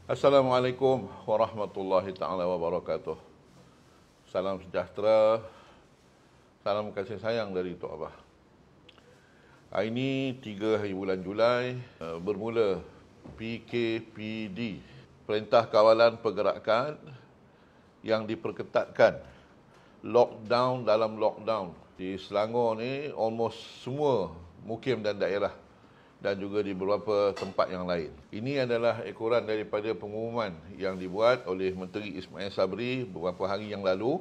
Assalamualaikum warahmatullahi taala wabarakatuh. Salam sejahtera, salam kasih sayang dari Tok Abah. Hari ini 3 hari bulan Julai, bermula PKPD, Perintah Kawalan Pergerakan yang diperketatkan. Lockdown dalam lockdown. Di Selangor ni almost semua mukim dan daerah dan juga di beberapa tempat yang lain. Ini adalah ekoran daripada pengumuman yang dibuat oleh Menteri Ismail Sabri beberapa hari yang lalu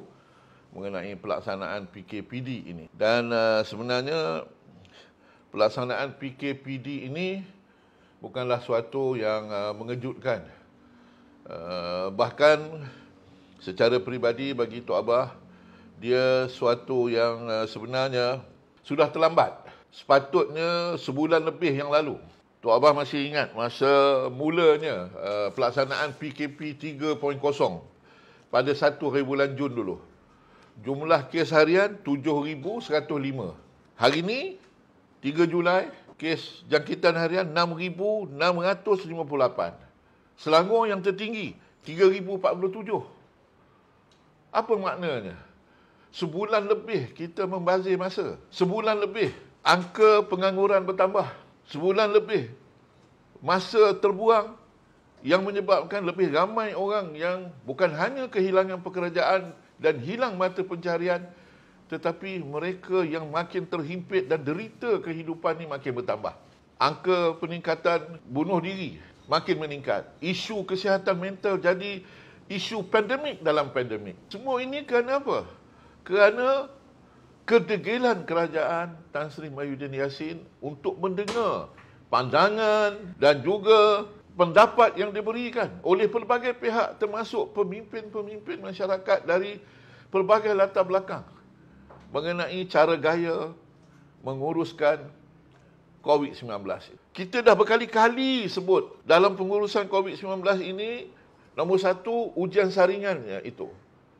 mengenai pelaksanaan PKPD ini. Dan sebenarnya pelaksanaan PKPD ini bukanlah suatu yang mengejutkan. Bahkan secara peribadi bagi Tok Abah, dia suatu yang sebenarnya sudah terlambat. Sepatutnya sebulan lebih yang lalu. Tok Abah masih ingat masa mulanya pelaksanaan PKP 3.0 pada 1 hari bulan Jun dulu. Jumlah kes harian 7,105. Hari ini 3 Julai, kes jangkitan harian 6,658. Selangor yang tertinggi 3,047. Apa maknanya? Sebulan lebih kita membazir masa. Sebulan lebih angka pengangguran bertambah. Sebulan lebih masa terbuang yang menyebabkan lebih ramai orang yang bukan hanya kehilangan pekerjaan dan hilang mata pencaharian, tetapi mereka yang makin terhimpit dan derita kehidupan ini makin bertambah. Angka peningkatan bunuh diri makin meningkat. Isu kesihatan mental jadi isu pandemik dalam pandemik. Semua ini kerana apa? Kerana kedegilan kerajaan Tan Sri Mahyudin Yassin untuk mendengar pandangan dan juga pendapat yang diberikan oleh pelbagai pihak, termasuk pemimpin-pemimpin masyarakat dari pelbagai latar belakang mengenai cara gaya menguruskan COVID-19. Kita dah berkali-kali sebut dalam pengurusan COVID-19 ini, nombor satu, ujian saringannya itu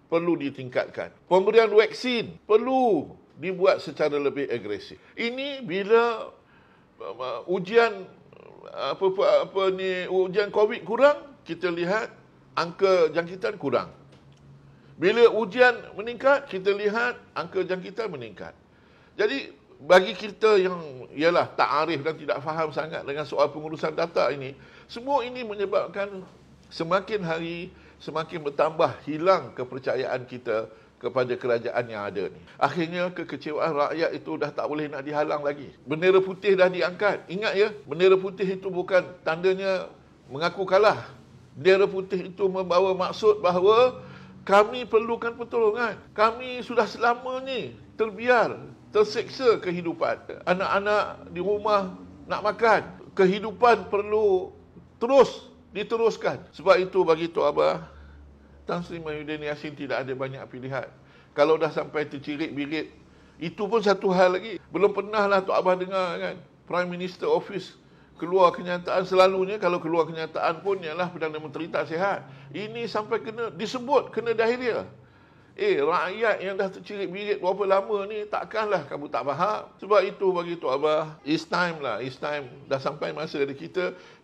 perlu ditingkatkan. Pemberian vaksin perlu dibuat secara lebih agresif. Ini bila ujian ujian COVID kurang, kita lihat angka jangkitan kurang. Bila ujian meningkat, kita lihat angka jangkitan meningkat. Jadi bagi kita yang ialah tak arif dan tidak faham sangat dengan soal pengurusan data ini, semua ini menyebabkan semakin hari semakin bertambah hilang kepercayaan kita kepada kerajaan yang ada ni. Akhirnya kekecewaan rakyat itu dah tak boleh nak dihalang lagi. Bendera putih dah diangkat. Ingat ya, bendera putih itu bukan tandanya mengaku kalah. Bendera putih itu membawa maksud bahawa kami perlukan pertolongan. Kami sudah selama ni terbiar, terseksa kehidupan. Anak-anak di rumah nak makan. Kehidupan perlu terus diteruskan. Sebab itu bagi Tok Abah, Tan Sri Mahyudin Yassin tidak ada banyak pilihan. Kalau dah sampai tercirit-birit, itu pun satu hal lagi. Belum pernahlah Tok Abah dengar kan, Prime Minister Office keluar kenyataan. Selalunya kalau keluar kenyataan pun ialah Perdana Menteri tak sihat. Ini sampai disebut kena dahlia. Rakyat yang dah tercirit-birit berapa lama ni, takkanlah kamu tak faham. Sebab itu bagi Tok Abah, it's time. Dah sampai masa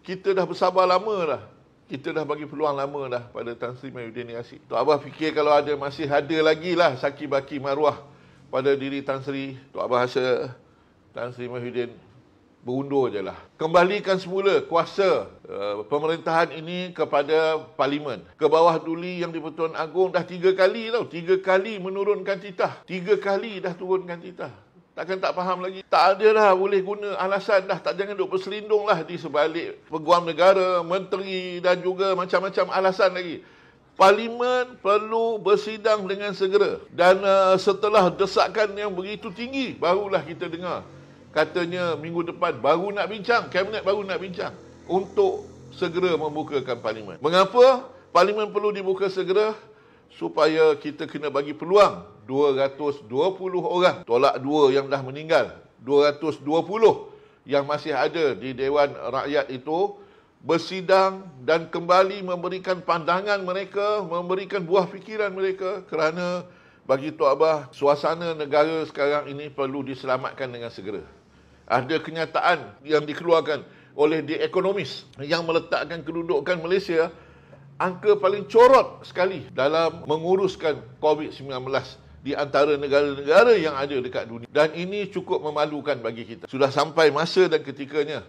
kita dah bersabar lama dah. Kita dah bagi peluang lama dah pada Tan Sri Mahyudin Yassin. Tok Abah fikir kalau masih ada lagi lah saki baki maruah pada diri Tan Sri, Tok Abah rasa Tan Sri Mahyudin berundur je lah. Kembalikan semula kuasa pemerintahan ini kepada Parlimen. Ke bawah duli yang di-Pertuan Agong dah 3 kali tau. 3 kali menurunkan titah. 3 kali dah turunkan titah. Takkan tak faham lagi. Tak ada dah boleh guna alasan dah. Tak jangan duk berselindung lah di sebalik peguam negara, menteri dan juga macam-macam alasan lagi. Parlimen perlu bersidang dengan segera. Dan setelah desakan yang begitu tinggi, barulah kita dengar katanya minggu depan baru nak bincang, Kabinet baru nak bincang untuk segera membukakan Parlimen. Mengapa Parlimen perlu dibuka segera? Supaya kita kena bagi peluang 220 orang, tolak 2 yang dah meninggal, 220 yang masih ada di Dewan Rakyat itu bersidang dan kembali memberikan pandangan mereka, memberikan buah fikiran mereka, kerana bagi Tok Abah, suasana negara sekarang ini perlu diselamatkan dengan segera. Ada kenyataan yang dikeluarkan oleh The Economist yang meletakkan kedudukan Malaysia angka paling corot sekali dalam menguruskan COVID-19 di antara negara-negara yang ada dekat dunia. Dan ini cukup memalukan bagi kita. Sudah sampai masa dan ketikanya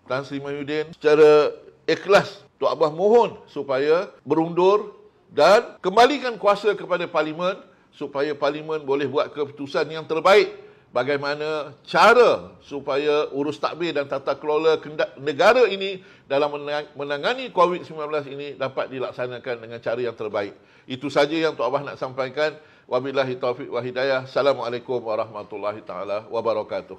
Tan Sri Mahyudin secara ikhlas Tok Abah mohon supaya berundur dan kembalikan kuasa kepada Parlimen supaya Parlimen boleh buat keputusan yang terbaik bagaimana cara supaya urus tadbir dan tata kelola negara ini dalam menangani COVID-19 ini dapat dilaksanakan dengan cara yang terbaik. Itu saja yang Tok Abah nak sampaikan. Wabillahi taufiq wa hidayah. Assalamualaikum warahmatullahi taala wabarakatuh.